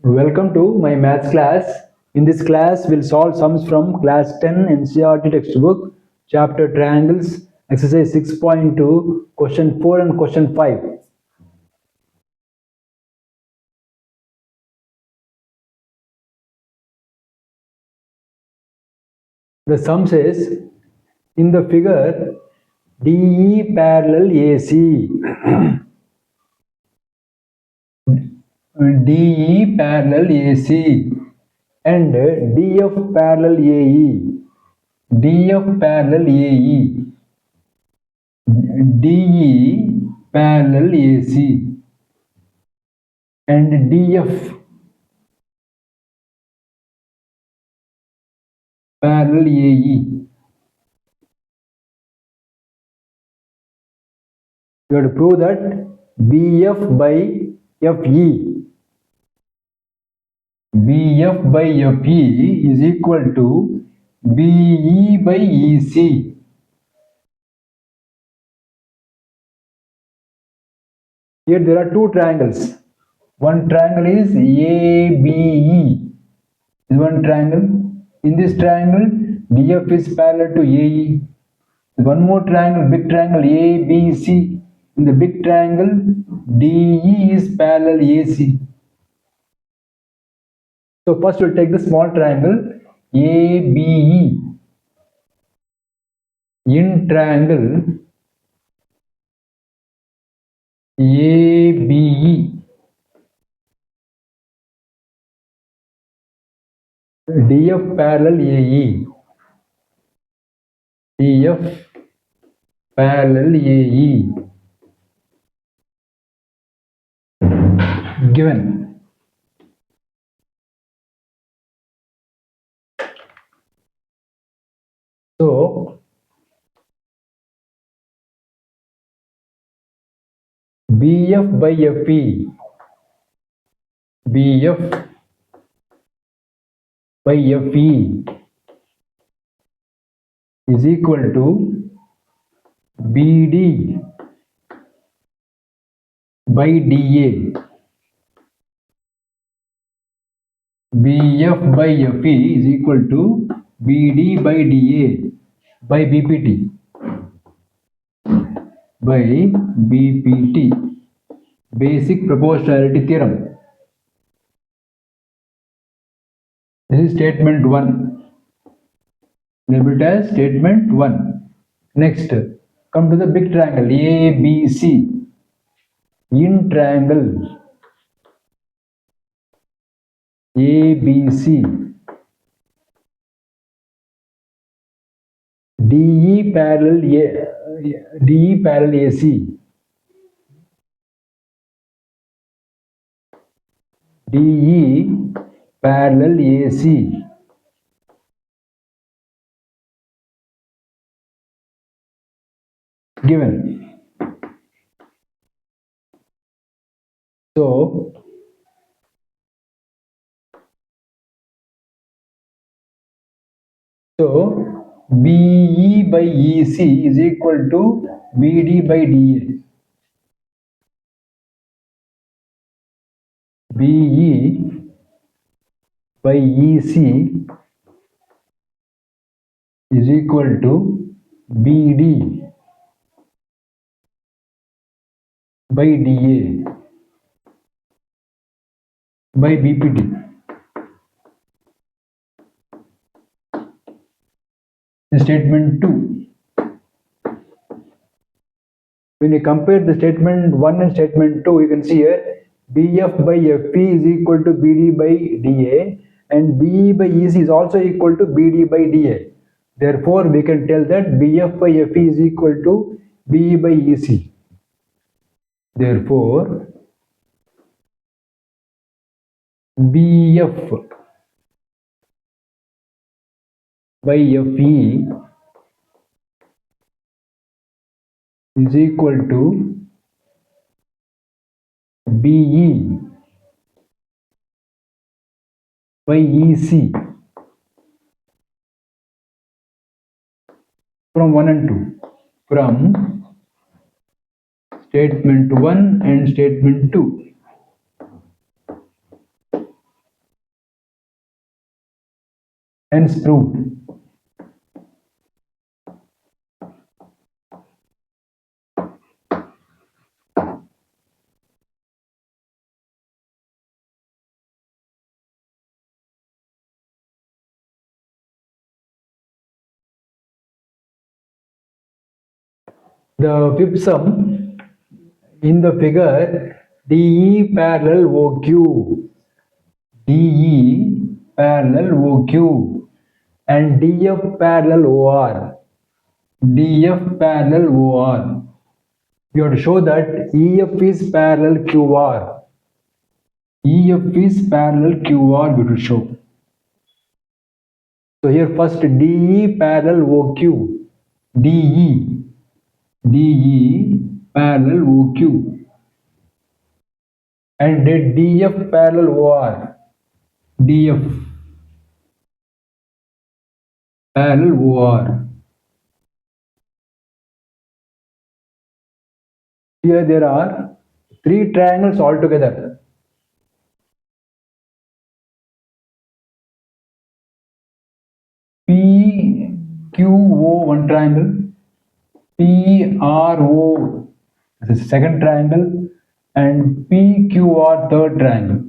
Welcome to my maths class. In this class, we'll solve sums from class 10 NCERT textbook, chapter triangles, exercise 6.2, question 4 and question 5. The sum says, in the figure, DE parallel AC. DE parallel AC and DF parallel AE. DF parallel AE. DE parallel AC and DF parallel AE. You have to prove that BF by FE. BF by FE is equal to BE by EC. Here there are two triangles. One triangle is ABE. Is one triangle. In this triangle, DF is parallel to AE. One more triangle, big triangle ABC. In the big triangle, DE is parallel AC. So first we'll take the small triangle ABE. In triangle ABE, DF parallel AE. DF parallel AE given. So BF by FE, BF by FE is equal to BD by DA. BF by FE is equal to BD by DA by BPT. By BPT, basic proportionality theorem. This is statement 1. Label it as statement 1. Next, come to the big triangle ABC. In triangle ABC, DE parallel AC. DE parallel AC given. So BE by EC is equal to BD by DA. BE by EC is equal to BD by DA by BPT. Statement 2. When you compare the statement 1 and statement 2, you can see here BF by FE is equal to BD by DA and BE by EC is also equal to BD by DA. Therefore, we can tell that BF by FE is equal to BE by EC. Therefore, BF by FE is equal to BE by EC from 1 and 2. From statement 1 and statement 2. Hence proved. The fifth sum in the figure, DE parallel OQ, DE parallel OQ and DF parallel OR, DF parallel OR. We have to show that EF is parallel QR. EF is parallel QR, we have to show. So here first DE parallel OQ, DE, DE parallel OQ and DF parallel OR, DF parallel OR. Here there are three triangles altogether. PQO one triangle, PRO the second triangle and PQR third triangle.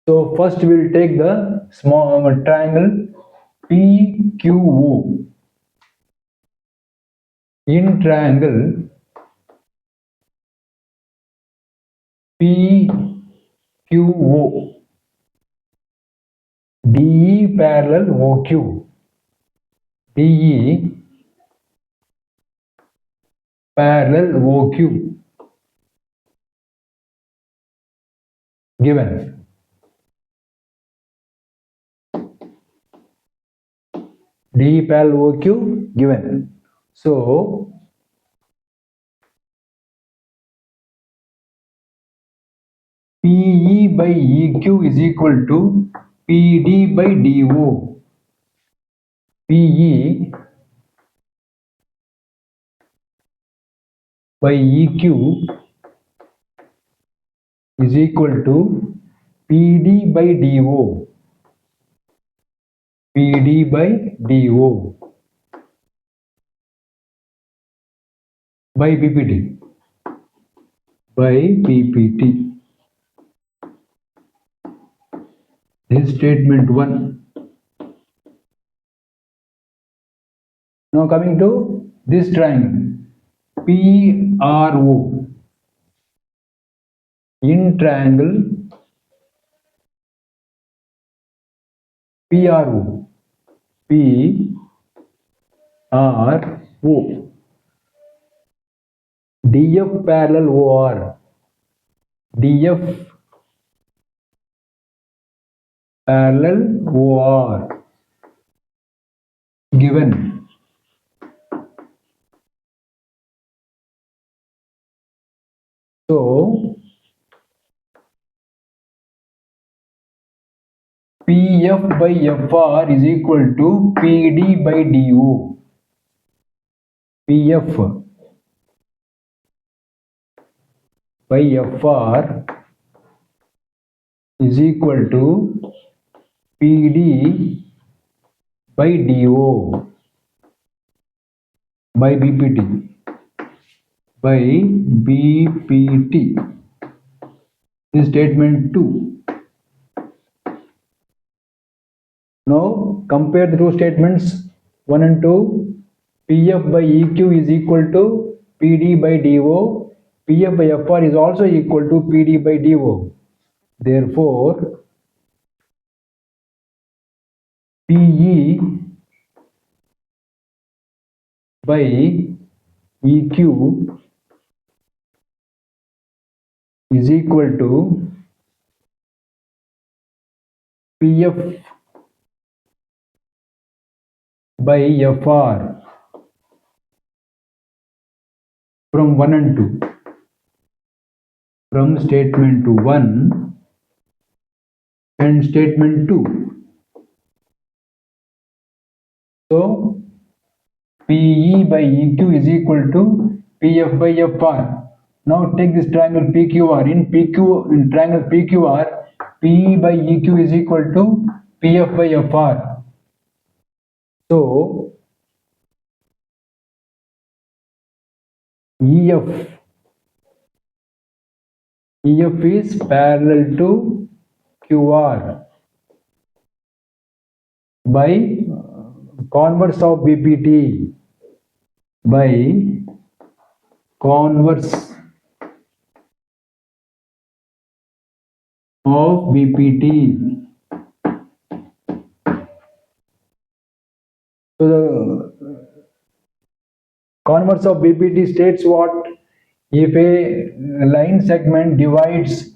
So first we will take the small triangle PQO. In triangle PQO, DE parallel OQ, DE parallel OQ given. DE parallel OQ given. So PE by EQ is equal to PD by DO. PE by EQ is equal to PD by DO. PD by DO by PPT. By PPT. This is statement 1. Now coming to this triangle PRO. In triangle PRO, PRO, DF parallel OR, DF parallel OR given. So PF by FR is equal to PD by DO. PF by FR is equal to PD by DO by BPT. By BPT. This is statement 2. Now compare the two statements 1 and 2. PF by EQ is equal to PD by DO. PF by FR is also equal to PD by DO. Therefore, PE by EQ is equal to PF by FR from 1 and 2. From statement 1 and statement 2. So PE by EQ is equal to PF by FR. Now take this triangle PQR. In triangle PQR, PE by EQ is equal to PF by FR. So EF is parallel to QR by converse of BPT, by converse of BPT. So the converse of BPT states what? If a line segment divides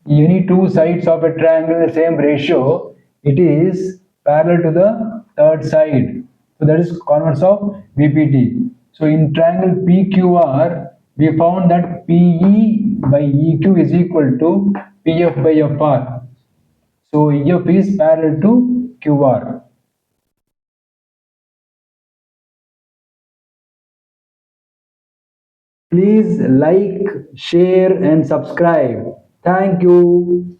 any two sides of a triangle in the same ratio, it is parallel to the third side. So that is converse of BPT. So in triangle PQR, we found that PE by EQ is equal to PF by FR. So EF is parallel to QR. Please like, share and subscribe. Thank you.